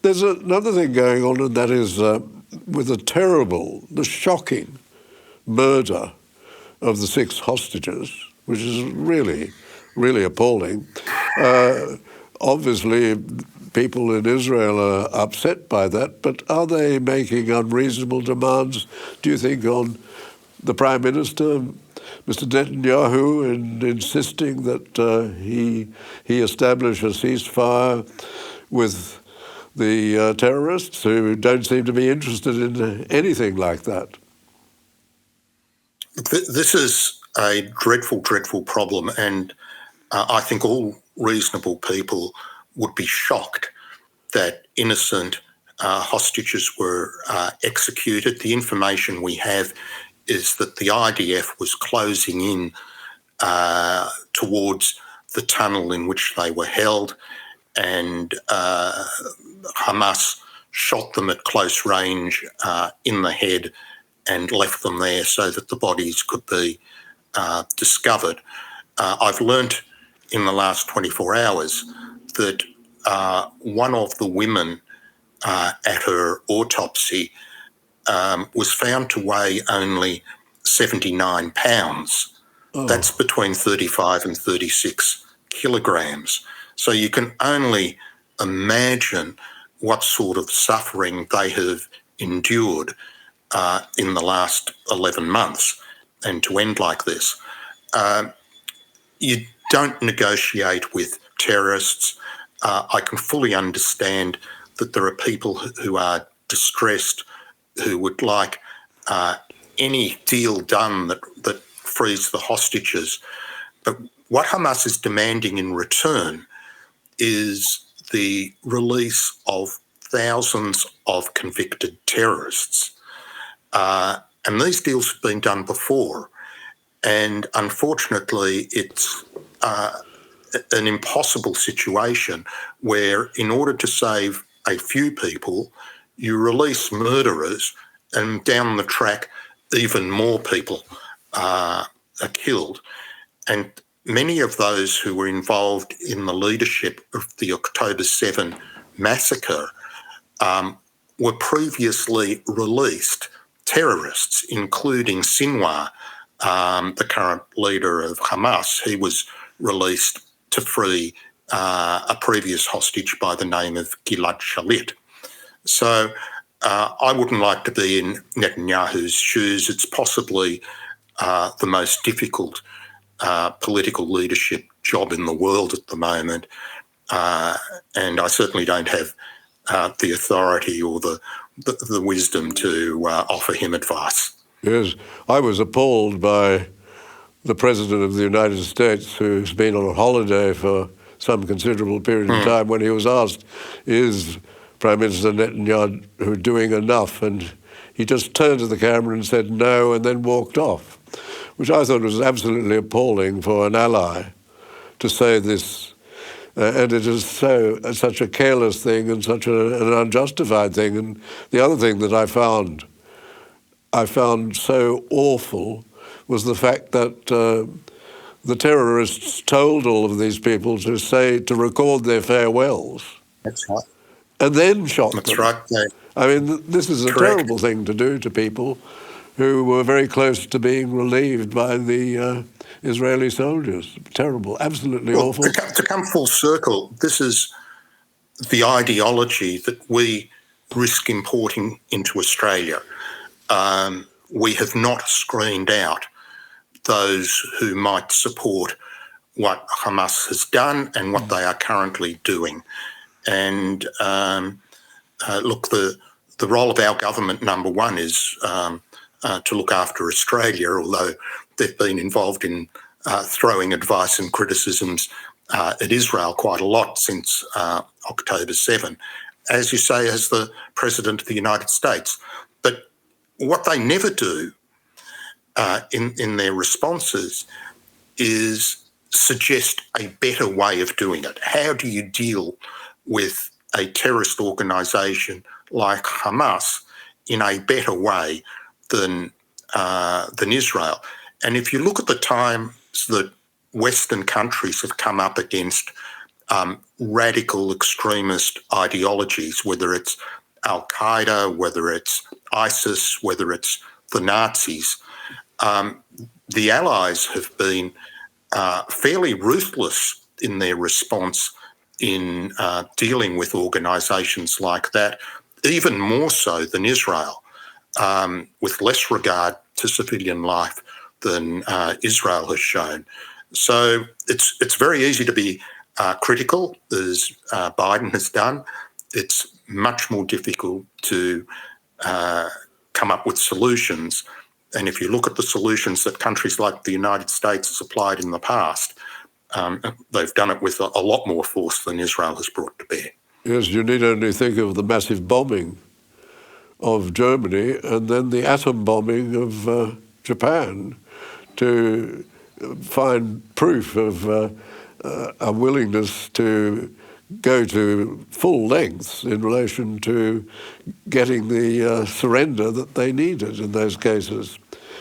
There's another thing going on, and that is with the shocking murder of the 6 hostages, which is really, really appalling. Obviously, people in Israel are upset by that, but are they making unreasonable demands, do you think, on the Prime Minister, Mr. Netanyahu, in insisting that he establish a ceasefire with the terrorists who don't seem to be interested in anything like that? This is a dreadful, dreadful problem, and I think all reasonable people would be shocked that innocent hostages were executed. The information we have is that the IDF was closing in towards the tunnel in which they were held, and Hamas shot them at close range in the head and left them there so that the bodies could be discovered. I've learnt in the last 24 hours that one of the women at her autopsy was found to weigh only 79 pounds. Oh. That's between 35 and 36 kilograms. So you can only imagine what sort of suffering they have endured in the last 11 months, and to end like this. You don't negotiate with terrorists. I can fully understand that there are people who are distressed, who would like any deal done that frees the hostages. But what Hamas is demanding in return is the release of thousands of convicted terrorists. And these deals have been done before. And unfortunately, it's an impossible situation where, in order to save a few people, you release murderers, and down the track, even more people are killed. And many of those who were involved in the leadership of the October 7 massacre were previously released terrorists, including Sinwar, the current leader of Hamas. He was released to free a previous hostage by the name of Gilad Shalit. So I wouldn't like to be in Netanyahu's shoes. It's possibly the most difficult political leadership job in the world at the moment. And I certainly don't have the authority or the wisdom to offer him advice. Yes, I was appalled by the President of the United States, who's been on a holiday for some considerable period of time, when he was asked, is Prime Minister Netanyahu doing enough? And he just turned to the camera and said no, and then walked off, which I thought was absolutely appalling for an ally to say this. And it is such a careless thing and such an unjustified thing. And the other thing that I found so awful was the fact that the terrorists told all of these people to record their farewells. That's right. And then shot them. That's right. Yeah. I mean, this is a terrible thing to do to people who were very close to being relieved by the Israeli soldiers. Terrible, absolutely awful. To come full circle, this is the ideology that we risk importing into Australia. We have not screened out those who might support what Hamas has done and what they are currently doing. And look, the role of our government, number one, is to look after Australia, although they've been involved in throwing advice and criticisms at Israel quite a lot since October 7, as you say, as the President of the United States. But what they never do in their responses is suggest a better way of doing it. How do you deal with a terrorist organisation like Hamas in a better way than Israel? And if you look at the times that Western countries have come up against radical extremist ideologies, whether it's Al-Qaeda, whether it's ISIS, whether it's the Nazis. The Allies have been fairly ruthless in their response in dealing with organisations like that, even more so than Israel, with less regard to civilian life than Israel has shown. So it's very easy to be critical, as Biden has done. It's much more difficult to come up with solutions. And if you look at the solutions that countries like the United States has applied in the past, they've done it with a lot more force than Israel has brought to bear. Yes, you need only think of the massive bombing of Germany and then the atom bombing of Japan to find proof of a willingness to go to full lengths in relation to getting the surrender that they needed in those cases.